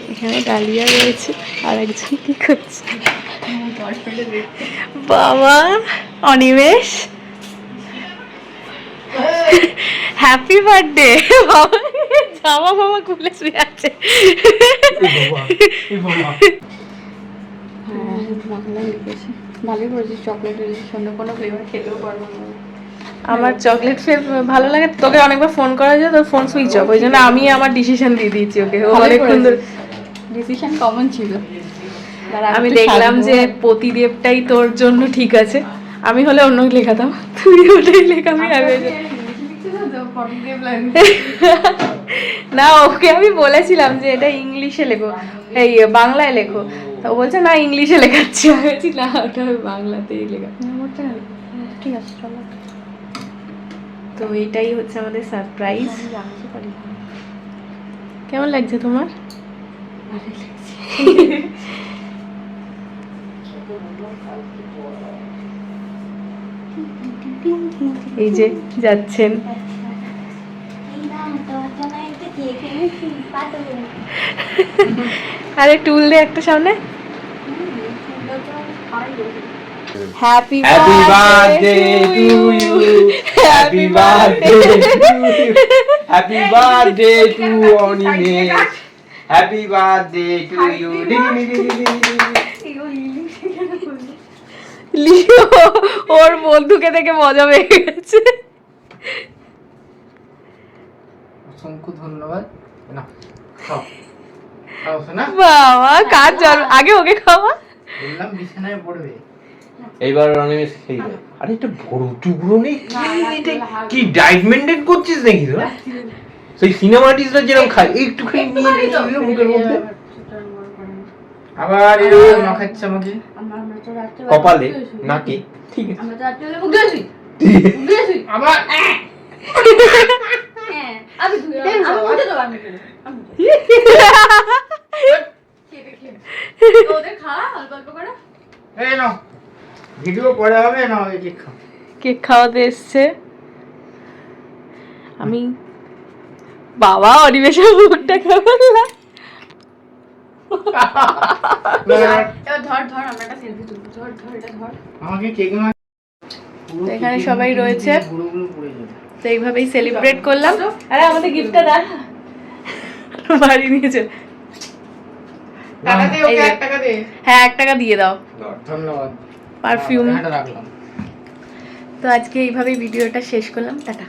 এখানে ডালিয়া রয়েছে আর একজন কি করছে বাবা অনিমেষ হ্যাপি বার্থডে বাবা জামা বাবা খুলে শুয়ে আছে ভালোই করেছিস চকলেটের সঙ্গে কোনো ফ্লেভার খেতেও পারবো না আমার চকলেট ফ্লেভার ভালো লাগে তোকে অনেকবার ফোন করা যায় তোর ফোন সুইচ অফ ওই জন্য আমি আমার ডিসিশন দিয়ে দিয়েছি ওকে ও অনেক সুন্দর ডিসিশন কমন ছিল আমি দেখলাম যে পতিদেবটাই তোর জন্য ঠিক আছে আমি হলে অন্য লেখাতাম তুই ওটাই লেখা আমি না ওকে আমি বলেছিলাম যে এটা ইংলিশে লেখো এই বাংলায় লেখো তো বলছে না ইংলিশে লেখাচ্ছি আমি না ওটা বাংলাতেই লেখা ঠিক আছে চলো তো এটাই হচ্ছে আমাদের সারপ্রাইজ কেমন লাগছে তোমার এই যে যাচ্ছেন আরে টুল দে একটা সামনে Happy birthday to you. Happy birthday to you. Happy birthday to Onimesh. Happy birthday to you. লিও ওর বন্ধুকে দেখে মজা পেয়ে গেছে অসংখ্য ধন্যবাদ না খাও খাও শোনা বাবা কাজ জল আগে ওকে খাওয়া বললাম বিছানায় পড়বে এইবার অনিমেষ খেয়ে যায় আরে এটা বড় টুকরো নেই কি ডায়েট মেইনটেইন করছিস নাকি তোরা সেই সিনেমা আর্টিস্টরা যেরকম খায় একটুখানি নিয়ে নিল মুখের মধ্যে আবার এরকম মাখাচ্ছে আমাকে কপালে নাকে ঠিক আছে আমরা তো রাতে মুখ দিয়েছি আবার আমি ধুয়ে আমি মুখে দেব আমি খেতে ওদের খা অল্প অল্প করে এই নাও ভিডিও পরে হবে না ওই কেক খাও কেক খাওয়াতে এসছে আমি বাবা অনিমেষের মুখটা কেমন লাগে এখানে সবাই রয়েছে তো এইভাবেই সেলিব্রেট করলাম আরে আমাদের গিফটটা দেখ বাড়ি নিয়ে চল হ্যাঁ 1 টাকা দিয়ে দাও ধন্যবাদ পারফিউম রাখলাম তো আজকে এইভাবেই ভিডিওটা শেষ করলাম টাটা